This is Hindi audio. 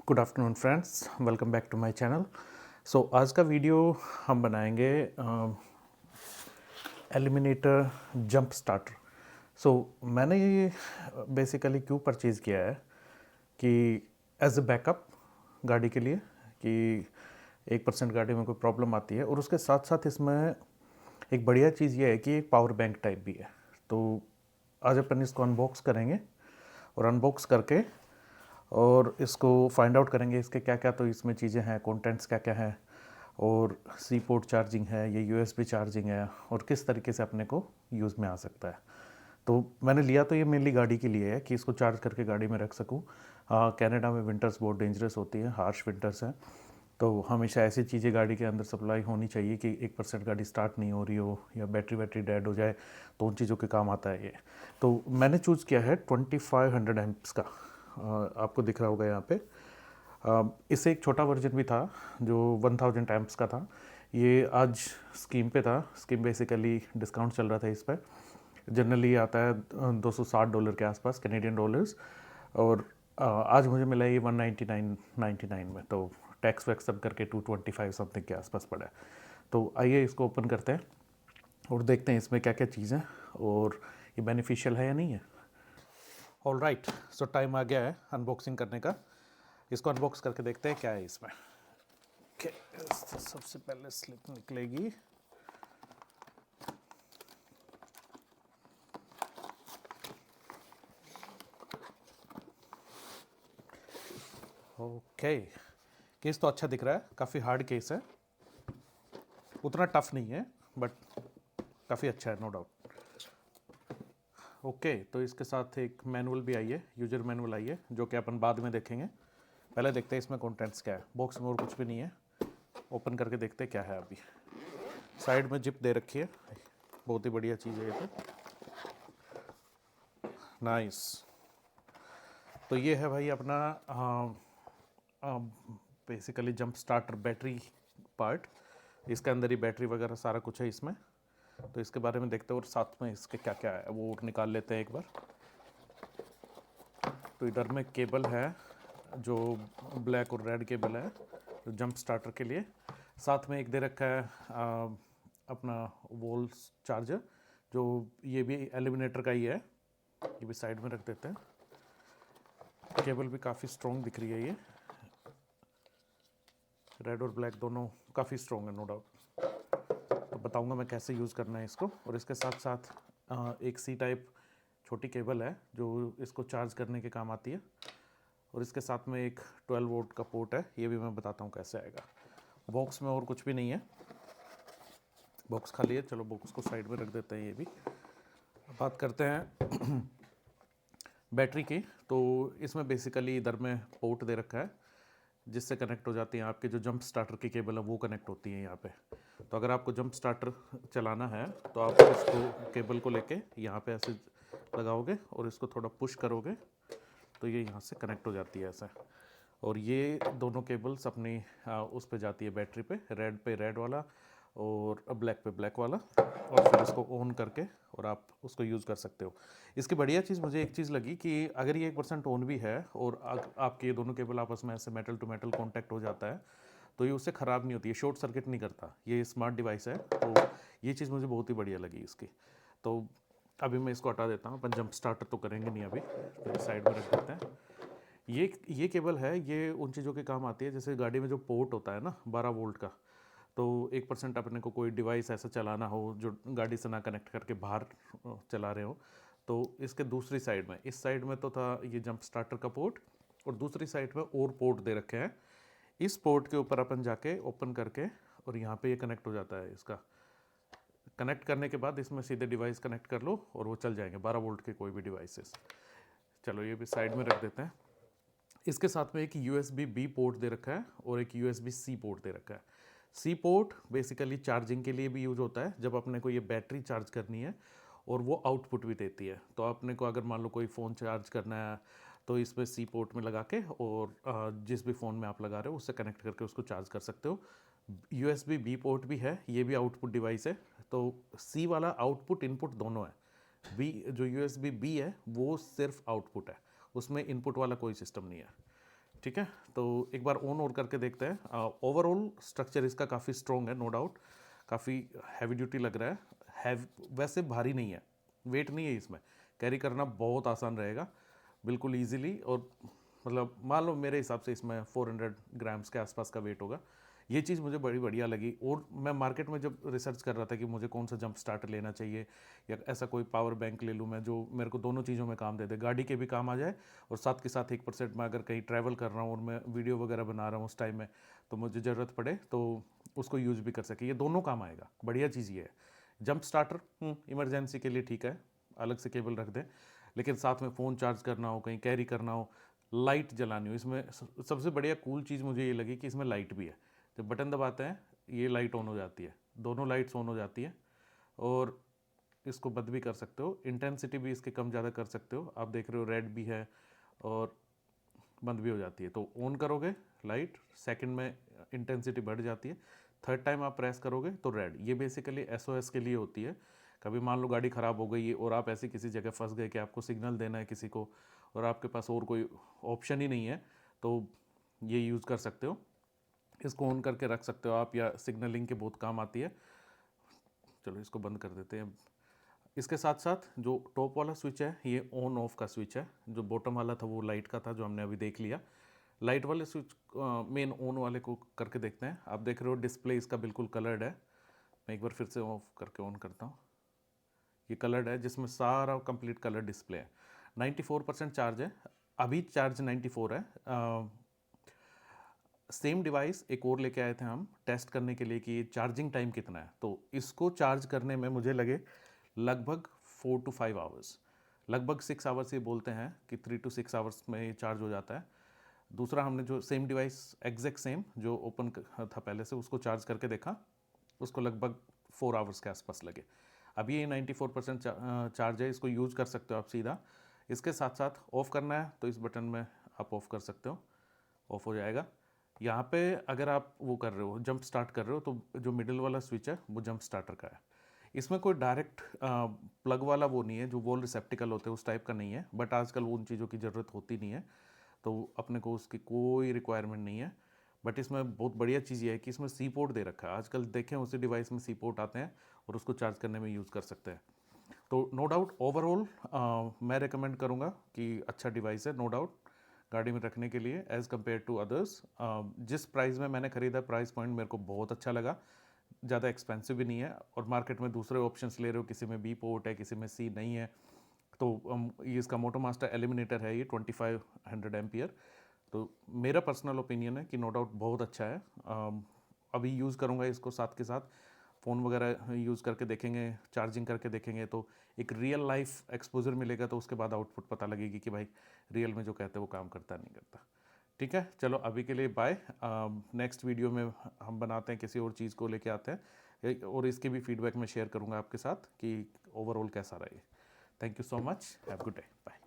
Good afternoon friends, welcome back to my channel. So आज का वीडियो हम बनाएंगे एलिमिनेटर जंप स्टार्टर। सो मैंने ये बेसिकली क्यों परचेज़ किया है कि एज अ बैकअप गाड़ी के लिए, कि 1% गाड़ी में कोई प्रॉब्लम आती है, और उसके साथ साथ इसमें एक बढ़िया चीज़ ये है कि एक पावर बैंक टाइप भी है। तो आज अपन इसको अनबॉक्स करेंगे और अनबॉक्स करके और इसको फाइंड आउट करेंगे इसके क्या क्या तो इसमें चीज़ें हैं, कंटेंट्स क्या क्या हैं, और सी पोर्ट चार्जिंग है, ये यूएसबी चार्जिंग है, और किस तरीके से अपने को यूज़ में आ सकता है। तो मैंने लिया तो ये मेनली गाड़ी के लिए है कि इसको चार्ज करके गाड़ी में रख सकूँ। कनाडा में विंटर्स बहुत डेंजरस होती हैं, हार्श विंटर्स हैं, तो हमेशा ऐसी चीज़ें गाड़ी के अंदर सप्लाई होनी चाहिए कि 1% गाड़ी स्टार्ट नहीं हो रही हो या बैटरी वैटरी डेड हो जाए, तो उन चीज़ों के काम आता है ये। तो मैंने चूज़ किया है 2500 एम्प्स का। आपको दिख रहा होगा यहाँ पे। इससे एक छोटा वर्जन भी था जो 1000 एम्प्स का था। ये आज स्कीम पे था। स्कीम बेसिकली डिस्काउंट चल रहा था इस पर। जनरली आता है $260 के आसपास, कैनेडियन डॉलर्स, और आज मुझे मिला ये 199.99 में। तो टैक्स वैक्स सब करके 225 समथिंग के आसपास पड़ा है। तो आइए इसको ओपन करते हैं और देखते हैं इसमें क्या क्या चीज़ है और ये बेनिफिशियल है या नहीं है। ऑल राइट, सो टाइम आ गया है अनबॉक्सिंग करने का। इसको अनबॉक्स करके देखते हैं क्या है इसमें। ओके, सबसे पहले स्लिप निकलेगी। ओके, केस तो अच्छा दिख रहा है, काफ़ी हार्ड केस है, उतना टफ नहीं है बट काफ़ी अच्छा है, नो डाउट। ओके, तो इसके साथ एक मैनुअल भी आई है, यूजर मैनुअल आई है, जो कि अपन बाद में देखेंगे। पहले देखते हैं इसमें कंटेंट्स क्या है। बॉक्स में और कुछ भी नहीं है, ओपन करके देखते हैं क्या है। अभी साइड में जिप दे रखी है, बहुत ही बढ़िया चीज़ है ये तो। नाइस। तो ये है भाई अपना basically jump starter battery part. इसके अंदर ही बैटरी वगैरह सारा कुछ है इसमें। तो इसके बारे में देखते हैं और साथ में इसके क्या क्या है वो निकाल लेते हैं एक बार। तो इधर में केबल है जो ब्लैक और रेड केबल है जो जंप स्टार्टर के लिए। साथ में एक दे रखा है अपना वॉल चार्जर, जो ये भी एलिमिनेटर का ही है। ये भी साइड में रख देते हैं। केबल भी काफ़ी स्ट्रॉन्ग दिख रही है, ये रेड और ब्लैक दोनों काफ़ी स्ट्रॉन्ग है, नो डाउट। तो बताऊंगा मैं कैसे यूज़ करना है इसको। और इसके साथ साथ एक सी टाइप छोटी केबल है जो इसको चार्ज करने के काम आती है। और इसके साथ में एक 12 वोल्ट का पोर्ट है, ये भी मैं बताता हूँ कैसे आएगा। बॉक्स में और कुछ भी नहीं है, बॉक्स खाली है। चलो बॉक्स को साइड में रख देते हैं। ये भी बात करते हैं बैटरी की। तो इसमें बेसिकली इधर में पोर्ट दे रखा है जिससे कनेक्ट हो जाती हैं आपके जो जंप स्टार्टर की केबल है, वो कनेक्ट होती है यहाँ पे। तो अगर आपको जंप स्टार्टर चलाना है तो आप इसको केबल को लेके यहाँ पे ऐसे लगाओगे और इसको थोड़ा पुश करोगे तो ये यहाँ से कनेक्ट हो जाती है ऐसा। और ये दोनों केबल्स अपनी उस पे जाती है बैटरी पे रेड वाला और ब्लैक पे ब्लैक वाला, और फिर इसको ऑन करके और आप उसको यूज़ कर सकते हो। इसकी बढ़िया चीज़ मुझे एक चीज़ लगी कि अगर ये 1% ऑन भी है और आपके ये दोनों केबल आपस में ऐसे मेटल टू मेटल कॉन्टैक्ट हो जाता है तो ये उससे ख़राब नहीं होती है, शॉर्ट सर्किट नहीं करता। ये स्मार्ट डिवाइस है, तो ये चीज़ मुझे बहुत ही बढ़िया लगी इसकी। तो अभी मैं इसको हटा देता हूँ, अपन जंप स्टार्टर तो करेंगे नहीं अभी, तो साइड में रख देते हैं। ये केबल है, ये उन चीज़ों के काम आती है जैसे गाड़ी में जो पोर्ट होता है ना 12 वोल्ट का। तो 1% अपने को कोई डिवाइस ऐसा चलाना हो जो गाड़ी से ना कनेक्ट करके बाहर चला रहे हो, तो इसके दूसरी साइड में, इस साइड में तो था ये जंप स्टार्टर का पोर्ट, और दूसरी साइड में और पोर्ट दे रखे हैं। इस पोर्ट के ऊपर अपन जाके ओपन करके और यहाँ पे ये कनेक्ट हो जाता है। इसका कनेक्ट करने के बाद इसमें सीधे डिवाइस कनेक्ट कर लो और वो चल जाएंगे 12 वोल्ट के कोई भी डिवाइसेस। चलो ये भी साइड में रख देते हैं। इसके साथ में एक USB B पोर्ट दे रखा है और एक USB C पोर्ट दे रखा है। सी पोर्ट बेसिकली चार्जिंग के लिए भी यूज होता है जब अपने को ये बैटरी चार्ज करनी है, और वो आउटपुट भी देती है। तो अपने को अगर मान लो कोई फ़ोन चार्ज करना है तो इसमें सी पोर्ट में लगा के और जिस भी फ़ोन में आप लगा रहे हो उससे कनेक्ट करके उसको चार्ज कर सकते हो। USB B पोर्ट भी है, ये भी आउटपुट डिवाइस है। तो सी वाला आउटपुट इनपुट दोनों है। बी जो USB B है वो सिर्फ आउटपुट है, उसमें इनपुट वाला कोई सिस्टम नहीं है। ठीक है, तो एक बार ऑन और करके देखते हैं। ओवरऑल स्ट्रक्चर इसका काफ़ी स्ट्रॉन्ग है, नो डाउट। काफ़ी हैवी ड्यूटी लग रहा है, वैसे भारी नहीं है, वेट नहीं है इसमें, कैरी करना बहुत आसान रहेगा, बिल्कुल ईजिली। और मतलब मान लो मेरे हिसाब से इसमें 400 ग्राम्स के आसपास का वेट होगा। ये चीज़ मुझे बड़ी बढ़िया लगी। और मैं मार्केट में जब रिसर्च कर रहा था कि मुझे कौन सा जंप स्टार्टर लेना चाहिए या ऐसा कोई पावर बैंक ले लूँ मैं जो मेरे को दोनों चीज़ों में काम दे दे, गाड़ी के भी काम आ जाए और साथ के साथ 1% मैं अगर कहीं ट्रैवल कर रहा हूँ और मैं वीडियो वगैरह बना रहा हूँ उस टाइम में, तो मुझे ज़रूरत पड़े तो उसको यूज़ भी कर सके, ये दोनों काम आएगा। बढ़िया चीज़ ये है। जंप स्टार्टर इमरजेंसी के लिए ठीक है, अलग से केबल रख दें, लेकिन साथ में फ़ोन चार्ज करना हो, कहीं कैरी करना हो, लाइट जलानी हो, इसमें सबसे बढ़िया कूल चीज़ मुझे ये लगी कि इसमें लाइट भी है। जब बटन दबाते हैं ये लाइट ऑन हो जाती है, दोनों लाइट्स ऑन हो जाती है। और इसको बंद भी कर सकते हो, इंटेंसिटी भी इसकी कम ज़्यादा कर सकते हो। आप देख रहे हो रेड भी है और बंद भी हो जाती है। तो ऑन करोगे लाइट, सेकंड में इंटेंसिटी बढ़ जाती है, थर्ड टाइम आप प्रेस करोगे तो रेड। ये बेसिकली SOS के लिए होती है। कभी मान लो गाड़ी ख़राब हो गई और आप ऐसी किसी जगह फंस गए कि आपको सिग्नल देना है किसी को और आपके पास और कोई ऑप्शन ही नहीं है, तो ये यूज़ कर सकते हो। इसको ऑन करके रख सकते हो आप, या सिग्नलिंग के बहुत काम आती है। चलो इसको बंद कर देते हैं। इसके साथ साथ जो टॉप वाला स्विच है ये ऑन ऑफ का स्विच है, जो बॉटम वाला था वो लाइट का था जो हमने अभी देख लिया। लाइट वाले स्विच मेन ऑन वाले को करके देखते हैं। आप देख रहे हो डिस्प्ले इसका बिल्कुल कलर्ड है। मैं एक बार फिर से ऑफ करके ऑन करता हूँ। ये कलर्ड है जिसमें सारा कंप्लीट कलर डिस्प्ले है। 94% चार्ज है, अभी चार्ज 94 है। सेम डिवाइस एक और लेके आए थे हम टेस्ट करने के लिए कि चार्जिंग टाइम कितना है। तो इसको चार्ज करने में मुझे लगे लगभग 4 to 5 आवर्स, लगभग 6 आवर्स ये बोलते हैं कि 3 to 6 आवर्स में ये चार्ज हो जाता है। दूसरा हमने जो सेम डिवाइस एग्जैक्ट सेम जो ओपन था पहले से, उसको चार्ज करके देखा, उसको लगभग 4 आवर्स के आसपास लगे। अभी ये 94% चार्ज है, इसको यूज़ कर सकते हो आप सीधा। इसके साथ साथ ऑफ़ करना है तो इस बटन में आप ऑफ़ कर सकते हो, ऑफ़ हो जाएगा। यहाँ पे अगर आप वो कर रहे हो जंप स्टार्ट कर रहे हो तो जो मिडिल वाला स्विच है वो जंप स्टार्टर का है। इसमें कोई डायरेक्ट प्लग वाला वो नहीं है, जो वॉल रिसेप्टिकल होते हैं उस टाइप का नहीं है, बट आजकल उन चीज़ों की ज़रूरत होती नहीं है, तो अपने को उसकी कोई रिक्वायरमेंट नहीं है। बट इसमें बहुत बढ़िया चीज़ ये है कि इसमें सी पोर्ट दे रखा है। आजकल देखें उसी डिवाइस में सी पोर्ट आते हैं और उसको चार्ज करने में यूज़ कर सकते हैं। तो नो डाउट ओवरऑल मैं रिकमेंड करूँगा कि अच्छा डिवाइस है, नो डाउट गाड़ी में रखने के लिए एज़ कम्पेयर टू अदर्स। जिस प्राइस में मैंने ख़रीदा, प्राइस पॉइंट मेरे को बहुत अच्छा लगा, ज़्यादा एक्सपेंसिव भी नहीं है। और मार्केट में दूसरे ऑप्शंस ले रहे हो, किसी में बी पोर्ट है, किसी में सी नहीं है, तो ये इसका मोटोमास्टर एलिमिनेटर है, ये 2500 एम्पियर। तो मेरा पर्सनल ओपिनियन है कि नो डाउट बहुत अच्छा है। अभी यूज़ करूँगा इसको, साथ के साथ फ़ोन वगैरह यूज़ करके देखेंगे, चार्जिंग करके देखेंगे, तो एक रियल लाइफ एक्सपोजर मिलेगा, तो उसके बाद आउटपुट पता लगेगी कि भाई रियल में जो कहते हैं वो काम करता नहीं करता। ठीक है, चलो अभी के लिए बाय। नेक्स्ट वीडियो में हम बनाते हैं, किसी और चीज़ को लेके आते हैं और इसकी भी फीडबैक मैं शेयर करूँगा आपके साथ कि ओवरऑल कैसा रहा ये। Thank you so much, have good day, bye.